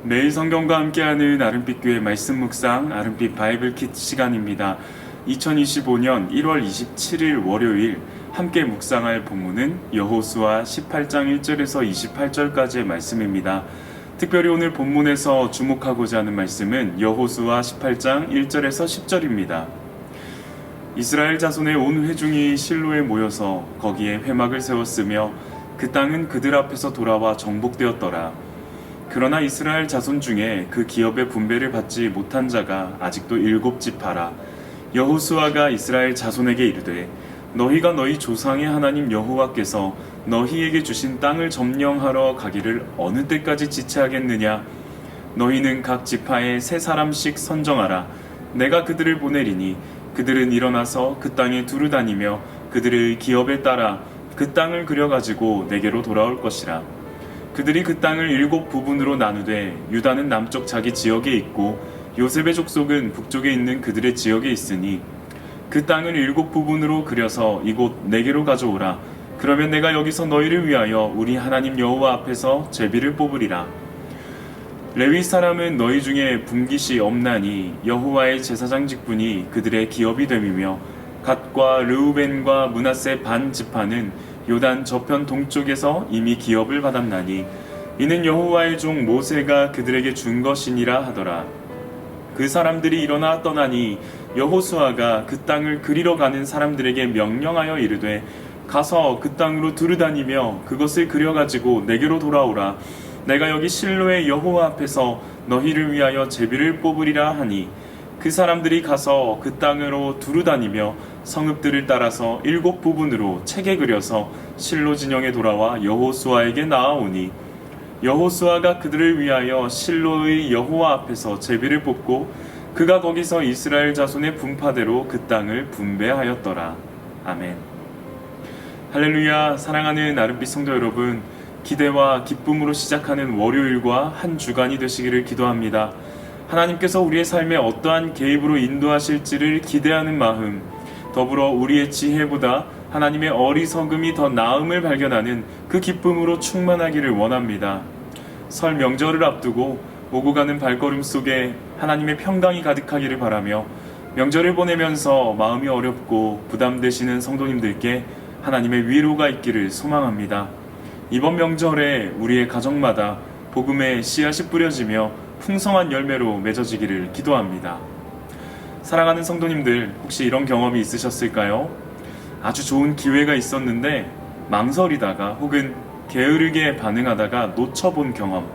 매일 성경과 함께하는 아름빛 교회 말씀 묵상 아름빛 바이블 키트 시간입니다. 2025년 1월 27일 월요일 함께 묵상할 본문은 여호수아 18장 1절에서 28절까지의 말씀입니다. 특별히 오늘 본문에서 주목하고자 하는 말씀은 여호수아 18장 1절에서 10절입니다. 이스라엘 자손의 온 회중이 실로에 모여서 거기에 회막을 세웠으며 그 땅은 그들 앞에서 돌아와 정복되었더라. 그러나 이스라엘 자손 중에 그 기업의 분배를 받지 못한 자가 아직도 7지파라. 여호수아가 이스라엘 자손에게 이르되 너희가 너희 조상의 하나님 여호와께서 너희에게 주신 땅을 점령하러 가기를 어느 때까지 지체하겠느냐. 너희는 각 지파에 3사람씩 선정하라. 내가 그들을 보내리니 그들은 일어나서 그 땅에 두루 다니며 그들의 기업에 따라 그 땅을 그려가지고 내게로 돌아올 것이라. 그들이 그 땅을 7부분으로 나누되 유다는 남쪽 자기 지역에 있고 요셉의 족속은 북쪽에 있는 그들의 지역에 있으니 그 땅을 7부분으로 그려서 이곳 내게로 가져오라. 그러면 내가 여기서 너희를 위하여 우리 하나님 여호와 앞에서 제비를 뽑으리라. 레위 사람은 너희 중에 분깃이 없나니 여호와의 제사장 직분이 그들의 기업이 됨이며 갓과 르우벤과 므낫세 반 지파는 요단 저편 동쪽에서 이미 기업을 받았나니 이는 여호와의 종 모세가 그들에게 준 것이니라 하더라. 그 사람들이 일어나 떠나니 여호수아가 그 땅을 그리러 가는 사람들에게 명령하여 이르되 가서 그 땅으로 두루다니며 그것을 그려가지고 내게로 돌아오라. 내가 여기 실로의 여호와 앞에서 너희를 위하여 제비를 뽑으리라 하니 그 사람들이 가서 그 땅으로 두루다니며 성읍들을 따라서 7부분으로 책에 그려서 실로 진영에 돌아와 여호수아에게 나아오니 여호수아가 그들을 위하여 실로의 여호와 앞에서 제비를 뽑고 그가 거기서 이스라엘 자손의 분파대로 그 땅을 분배하였더라. 아멘. 할렐루야. 사랑하는 아름빛 성도 여러분, 기대와 기쁨으로 시작하는 월요일과 한 주간이 되시기를 기도합니다. 하나님께서 우리의 삶에 어떠한 개입으로 인도하실지를 기대하는 마음, 더불어 우리의 지혜보다 하나님의 어리석음이 더 나음을 발견하는 그 기쁨으로 충만하기를 원합니다. 설 명절을 앞두고 오고 가는 발걸음 속에 하나님의 평강이 가득하기를 바라며 명절을 보내면서 마음이 어렵고 부담되시는 성도님들께 하나님의 위로가 있기를 소망합니다. 이번 명절에 우리의 가정마다 복음의 씨앗이 뿌려지며 풍성한 열매로 맺어지기를 기도합니다. 사랑하는 성도님들, 혹시 이런 경험이 있으셨을까요? 아주 좋은 기회가 있었는데 망설이다가 혹은 게으르게 반응하다가 놓쳐본 경험,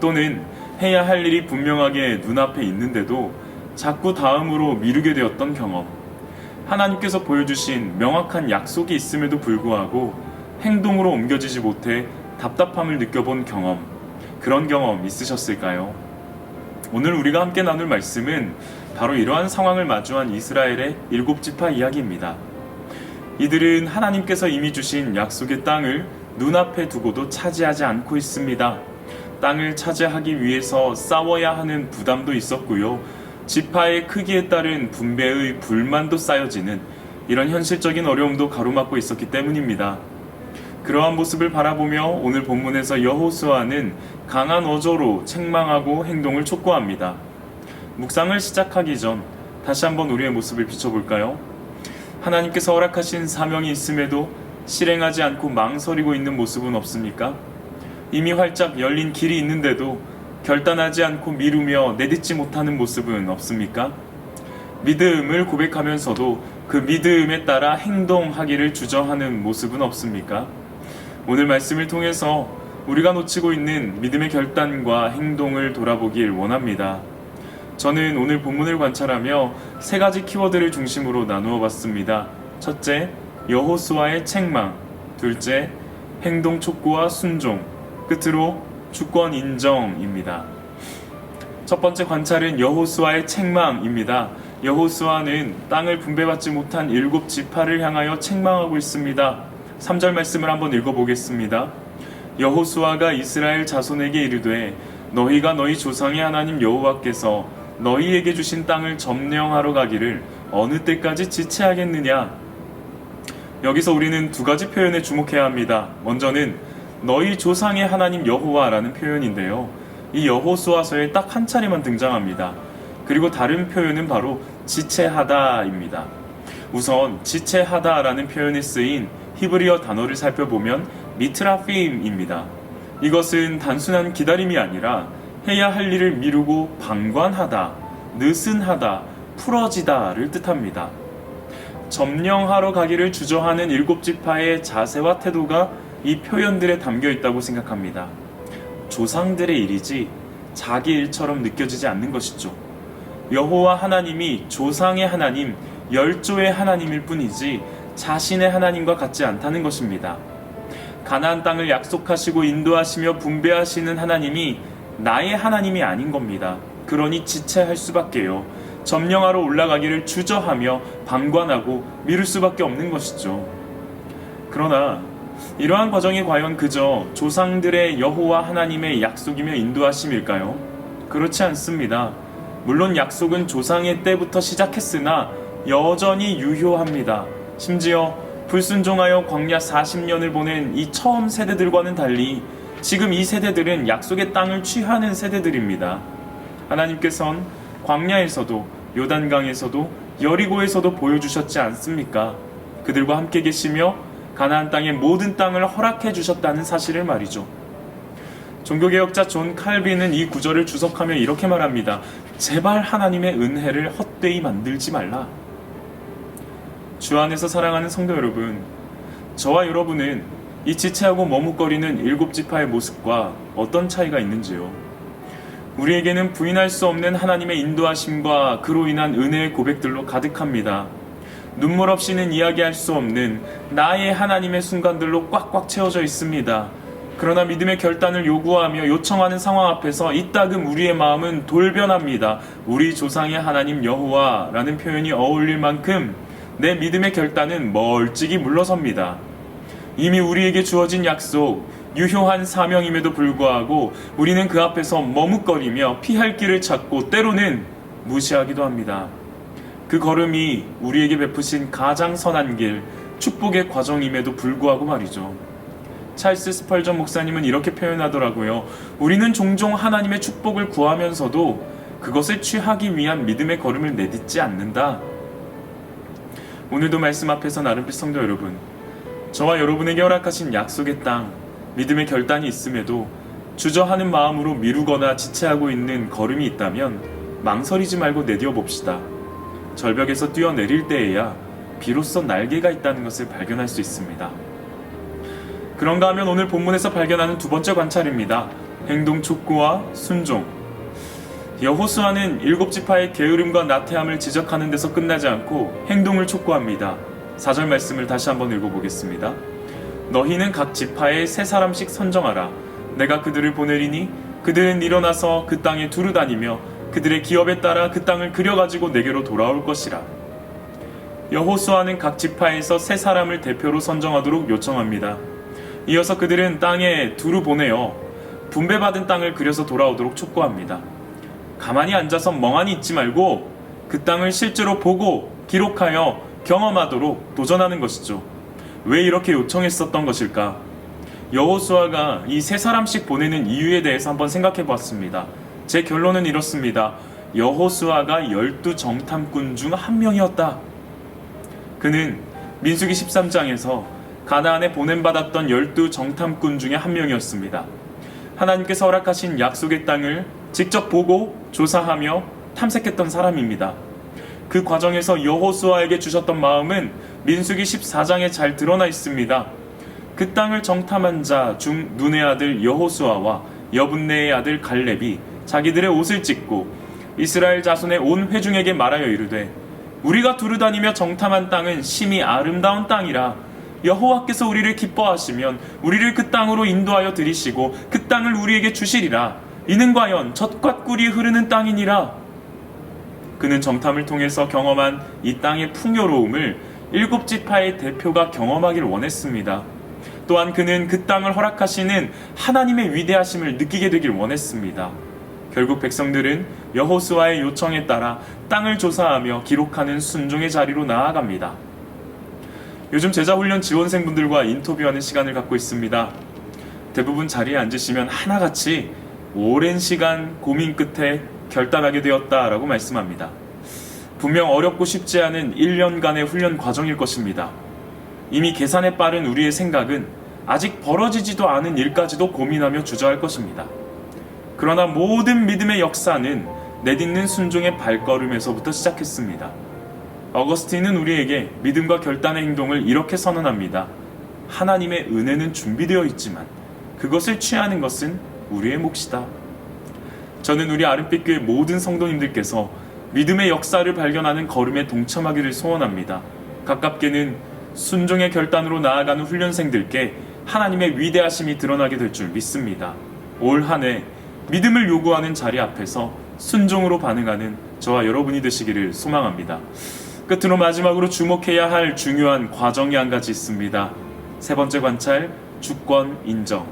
또는 해야 할 일이 분명하게 눈앞에 있는데도 자꾸 다음으로 미루게 되었던 경험, 하나님께서 보여주신 명확한 약속이 있음에도 불구하고 행동으로 옮겨지지 못해 답답함을 느껴본 경험, 그런 경험 있으셨을까요? 오늘 우리가 함께 나눌 말씀은 바로 이러한 상황을 마주한 이스라엘의 7지파 이야기입니다. 이들은 하나님께서 이미 주신 약속의 땅을 눈앞에 두고도 차지하지 않고 있습니다. 땅을 차지하기 위해서 싸워야 하는 부담도 있었고요. 지파의 크기에 따른 분배의 불만도 쌓여지는 이런 현실적인 어려움도 가로막고 있었기 때문입니다. 그러한 모습을 바라보며 오늘 본문에서 여호수아는 강한 어조로 책망하고 행동을 촉구합니다. 묵상을 시작하기 전 다시 한번 우리의 모습을 비춰볼까요? 하나님께서 허락하신 사명이 있음에도 실행하지 않고 망설이고 있는 모습은 없습니까? 이미 활짝 열린 길이 있는데도 결단하지 않고 미루며 내딛지 못하는 모습은 없습니까? 믿음을 고백하면서도 그 믿음에 따라 행동하기를 주저하는 모습은 없습니까? 오늘 말씀을 통해서 우리가 놓치고 있는 믿음의 결단과 행동을 돌아보길 원합니다. 저는 오늘 본문을 관찰하며 3가지 키워드를 중심으로 나누어 봤습니다. 첫째, 여호수아의 책망. 둘째, 행동 촉구와 순종. 끝으로 주권 인정입니다. 첫 번째 관찰은 여호수아의 책망입니다. 여호수아는 땅을 분배받지 못한 7지파를 향하여 책망하고 있습니다. 3절 말씀을 한번 읽어보겠습니다. 여호수아가 이스라엘 자손에게 이르되 너희가 너희 조상의 하나님 여호와께서 너희에게 주신 땅을 점령하러 가기를 어느 때까지 지체하겠느냐. 여기서 우리는 2가지 표현에 주목해야 합니다. 먼저는 너희 조상의 하나님 여호와라는 표현인데요. 이 여호수아서에 딱 한 차례만 등장합니다. 그리고 다른 표현은 바로 지체하다입니다. 우선 지체하다라는 표현에 쓰인 히브리어 단어를 살펴보면 미트라핌입니다. 이것은 단순한 기다림이 아니라 해야 할 일을 미루고 방관하다, 느슨하다, 풀어지다를 뜻합니다. 점령하러 가기를 주저하는 일곱 지파의 자세와 태도가 이 표현들에 담겨 있다고 생각합니다. 조상들의 일이지 자기 일처럼 느껴지지 않는 것이죠. 여호와 하나님이 조상의 하나님, 열조의 하나님일 뿐이지 자신의 하나님과 같지 않다는 것입니다. 가나안 땅을 약속하시고 인도하시며 분배하시는 하나님이 나의 하나님이 아닌 겁니다. 그러니 지체할 수밖에요. 점령하러 올라가기를 주저하며 방관하고 미룰 수밖에 없는 것이죠. 그러나 이러한 과정이 과연 그저 조상들의 여호와 하나님의 약속이며 인도하심일까요? 그렇지 않습니다. 물론 약속은 조상의 때부터 시작했으나 여전히 유효합니다. 심지어 불순종하여 광야 40년을 보낸 이 처음 세대들과는 달리 지금 이 세대들은 약속의 땅을 취하는 세대들입니다. 하나님께서는 광야에서도 요단강에서도 여리고에서도 보여주셨지 않습니까? 그들과 함께 계시며 가나안 땅의 모든 땅을 허락해 주셨다는 사실을 말이죠. 종교개혁자 존 칼빈은 이 구절을 주석하며 이렇게 말합니다. 제발 하나님의 은혜를 헛되이 만들지 말라. 주 안에서 사랑하는 성도 여러분, 저와 여러분은 이 지체하고 머뭇거리는 일곱 지파의 모습과 어떤 차이가 있는지요? 우리에게는 부인할 수 없는 하나님의 인도하심과 그로 인한 은혜의 고백들로 가득합니다. 눈물 없이는 이야기할 수 없는 나의 하나님의 순간들로 꽉꽉 채워져 있습니다. 그러나 믿음의 결단을 요구하며 요청하는 상황 앞에서 이따금 우리의 마음은 돌변합니다. 우리 조상의 하나님 여호와라는 표현이 어울릴 만큼 내 믿음의 결단은 멀찍이 물러섭니다. 이미 우리에게 주어진 약속, 유효한 사명임에도 불구하고 우리는 그 앞에서 머뭇거리며 피할 길을 찾고 때로는 무시하기도 합니다. 그 걸음이 우리에게 베푸신 가장 선한 길, 축복의 과정임에도 불구하고 말이죠. 찰스 스펄전 목사님은 이렇게 표현하더라고요. 우리는 종종 하나님의 축복을 구하면서도 그것을 취하기 위한 믿음의 걸음을 내딛지 않는다. 오늘도 말씀 앞에서 나름빛 성도 여러분, 저와 여러분에게 허락하신 약속의 땅, 믿음의 결단이 있음에도 주저하는 마음으로 미루거나 지체하고 있는 걸음이 있다면 망설이지 말고 내디어 봅시다. 절벽에서 뛰어내릴 때에야 비로소 날개가 있다는 것을 발견할 수 있습니다. 그런가 하면 오늘 본문에서 발견하는 두 번째 관찰입니다. 행동 촉구와 순종. 여호수아는 일곱 지파의 게으름과 나태함을 지적하는 데서 끝나지 않고 행동을 촉구합니다. 4절 말씀을 다시 한번 읽어보겠습니다. 너희는 각 지파에 세 사람씩 선정하라. 내가 그들을 보내리니 그들은 일어나서 그 땅에 두루 다니며 그들의 기업에 따라 그 땅을 그려가지고 내게로 돌아올 것이라. 여호수아는 각 지파에서 세 사람을 대표로 선정하도록 요청합니다. 이어서 그들은 땅에 두루 보내어 분배받은 땅을 그려서 돌아오도록 촉구합니다. 가만히 앉아서 멍하니 있지 말고 그 땅을 실제로 보고 기록하여 경험하도록 도전하는 것이죠. 왜 이렇게 요청했었던 것일까? 여호수아가 이 세 사람씩 보내는 이유에 대해서 한번 생각해 보았습니다. 제 결론은 이렇습니다. 여호수아가 12 정탐꾼 중 한 명이었다. 그는 민수기 13장에서 가나안에 보냄받았던 12 정탐꾼 중에 한 명이었습니다. 하나님께서 허락하신 약속의 땅을 직접 보고 조사하며 탐색했던 사람입니다. 그 과정에서 여호수아에게 주셨던 마음은 민수기 14장에 잘 드러나 있습니다. 그 땅을 정탐한 자 중 눈의 아들 여호수아와 여분네의 아들 갈렙이 자기들의 옷을 찢고 이스라엘 자손의 온 회중에게 말하여 이르되 우리가 두루 다니며 정탐한 땅은 심히 아름다운 땅이라 여호와께서 우리를 기뻐하시면 우리를 그 땅으로 인도하여 들이시고 그 땅을 우리에게 주시리라. 이는 과연 젖과 꿀이 흐르는 땅이니라. 그는 정탐을 통해서 경험한 이 땅의 풍요로움을 일곱 지파의 대표가 경험하길 원했습니다. 또한 그는 그 땅을 허락하시는 하나님의 위대하심을 느끼게 되길 원했습니다. 결국 백성들은 여호수아의 요청에 따라 땅을 조사하며 기록하는 순종의 자리로 나아갑니다. 요즘 제자훈련 지원생분들과 인터뷰하는 시간을 갖고 있습니다. 대부분 자리에 앉으시면 하나같이 오랜 시간 고민 끝에 결단하게 되었다라고 말씀합니다. 분명 어렵고 쉽지 않은 1년간의 훈련 과정일 것입니다. 이미 계산에 빠른 우리의 생각은 아직 벌어지지도 않은 일까지도 고민하며 주저할 것입니다. 그러나 모든 믿음의 역사는 내딛는 순종의 발걸음에서부터 시작했습니다. 어거스틴은 우리에게 믿음과 결단의 행동을 이렇게 선언합니다. 하나님의 은혜는 준비되어 있지만 그것을 취하는 것은 우리의 몫이다. 저는 우리 아름빛교회 모든 성도님들께서 믿음의 역사를 발견하는 걸음에 동참하기를 소원합니다. 가깝게는 순종의 결단으로 나아가는 훈련생들께 하나님의 위대하심이 드러나게 될 줄 믿습니다. 올 한 해 믿음을 요구하는 자리 앞에서 순종으로 반응하는 저와 여러분이 되시기를 소망합니다. 끝으로 마지막으로 주목해야 할 중요한 과정이 한 가지 있습니다. 세 번째 관찰, 주권 인정.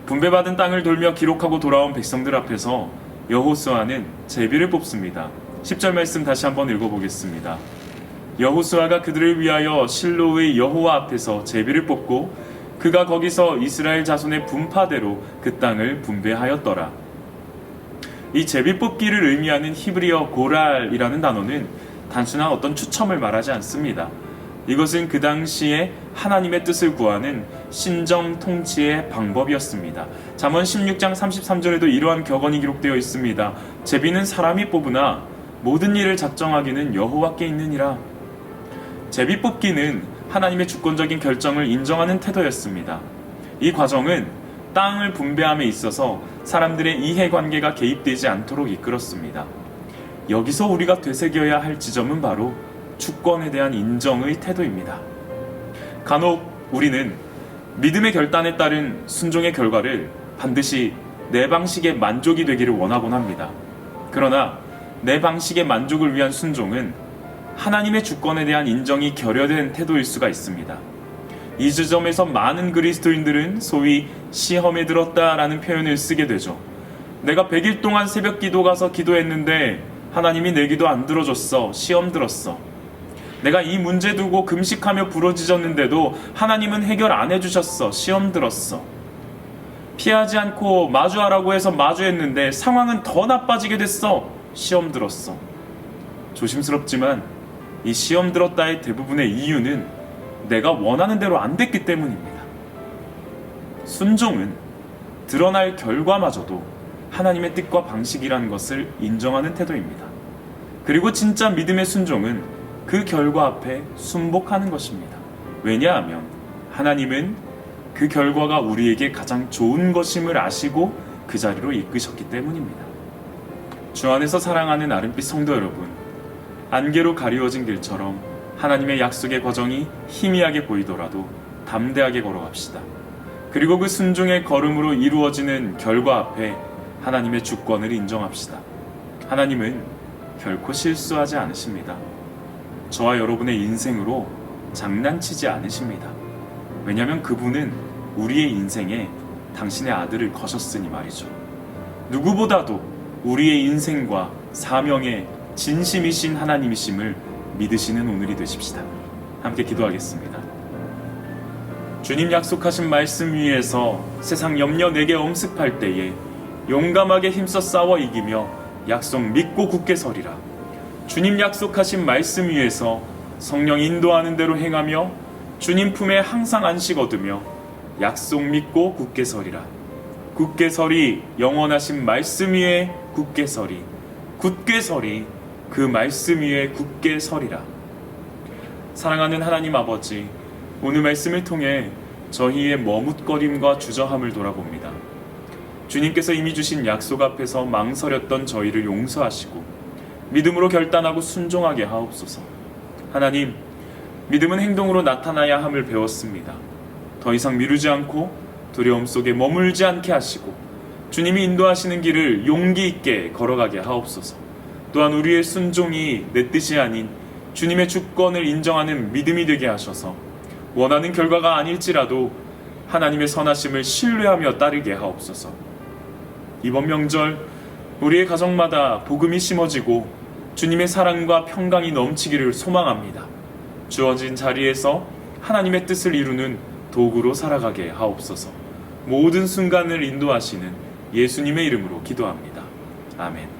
분배받은 땅을 돌며 기록하고 돌아온 백성들 앞에서 여호수아는 제비를 뽑습니다. 10절 말씀 다시 한번 읽어보겠습니다. 여호수아가 그들을 위하여 실로의 여호와 앞에서 제비를 뽑고 그가 거기서 이스라엘 자손의 분파대로 그 땅을 분배하였더라. 이 제비 뽑기를 의미하는 히브리어 고랄이라는 단어는 단순한 어떤 추첨을 말하지 않습니다. 이것은 그 당시에 하나님의 뜻을 구하는 신정 통치의 방법이었습니다. 잠언 16장 33절에도 이러한 격언이 기록되어 있습니다. 제비는 사람이 뽑으나 모든 일을 작정하기는 여호와께 있느니라. 제비 뽑기는 하나님의 주권적인 결정을 인정하는 태도였습니다. 이 과정은 땅을 분배함에 있어서 사람들의 이해관계가 개입되지 않도록 이끌었습니다. 여기서 우리가 되새겨야 할 지점은 바로 주권에 대한 인정의 태도입니다. 간혹 우리는 믿음의 결단에 따른 순종의 결과를 반드시 내 방식의 만족이 되기를 원하곤 합니다. 그러나 내 방식의 만족을 위한 순종은 하나님의 주권에 대한 인정이 결여된 태도일 수가 있습니다. 이 지점에서 많은 그리스도인들은 소위 시험에 들었다라는 표현을 쓰게 되죠. 내가 100일 동안 새벽 기도 가서 기도했는데 하나님이 내 기도 안 들어줬어. 시험 들었어. 내가 이 문제 두고 금식하며 부러지졌는데도 하나님은 해결 안 해주셨어. 시험 들었어. 피하지 않고 마주하라고 해서 마주했는데 상황은 더 나빠지게 됐어. 시험 들었어. 조심스럽지만 이 시험 들었다의 대부분의 이유는 내가 원하는 대로 안 됐기 때문입니다. 순종은 드러날 결과마저도 하나님의 뜻과 방식이라는 것을 인정하는 태도입니다. 그리고 진짜 믿음의 순종은 그 결과 앞에 순복하는 것입니다. 왜냐하면 하나님은 그 결과가 우리에게 가장 좋은 것임을 아시고 그 자리로 이끄셨기 때문입니다. 주 안에서 사랑하는 아름빛 성도 여러분, 안개로 가리워진 길처럼 하나님의 약속의 과정이 희미하게 보이더라도 담대하게 걸어갑시다. 그리고 그 순종의 걸음으로 이루어지는 결과 앞에 하나님의 주권을 인정합시다. 하나님은 결코 실수하지 않으십니다. 저와 여러분의 인생으로 장난치지 않으십니다. 왜냐하면 그분은 우리의 인생에 당신의 아들을 거셨으니 말이죠. 누구보다도 우리의 인생과 사명에 진심이신 하나님이심을 믿으시는 오늘이 되십시다. 함께 기도하겠습니다. 주님 약속하신 말씀 위에서 세상 염려 내게 엄습할 때에 용감하게 힘써 싸워 이기며 약속 믿고 굳게 서리라. 주님 약속하신 말씀 위에서 성령 인도하는 대로 행하며 주님 품에 항상 안식 얻으며 약속 믿고 굳게 서리라. 굳게 서리 영원하신 말씀 위에 굳게 서리 굳게 서리 그 말씀 위에 굳게 서리라. 사랑하는 하나님 아버지, 오늘 말씀을 통해 저희의 머뭇거림과 주저함을 돌아봅니다. 주님께서 이미 주신 약속 앞에서 망설였던 저희를 용서하시고 믿음으로 결단하고 순종하게 하옵소서. 하나님, 믿음은 행동으로 나타나야 함을 배웠습니다. 더 이상 미루지 않고 두려움 속에 머물지 않게 하시고 주님이 인도하시는 길을 용기 있게 걸어가게 하옵소서. 또한 우리의 순종이 내 뜻이 아닌 주님의 주권을 인정하는 믿음이 되게 하셔서 원하는 결과가 아닐지라도 하나님의 선하심을 신뢰하며 따르게 하옵소서. 이번 명절 우리의 가정마다 복음이 심어지고 주님의 사랑과 평강이 넘치기를 소망합니다. 주어진 자리에서 하나님의 뜻을 이루는 도구로 살아가게 하옵소서. 모든 순간을 인도하시는 예수님의 이름으로 기도합니다. 아멘.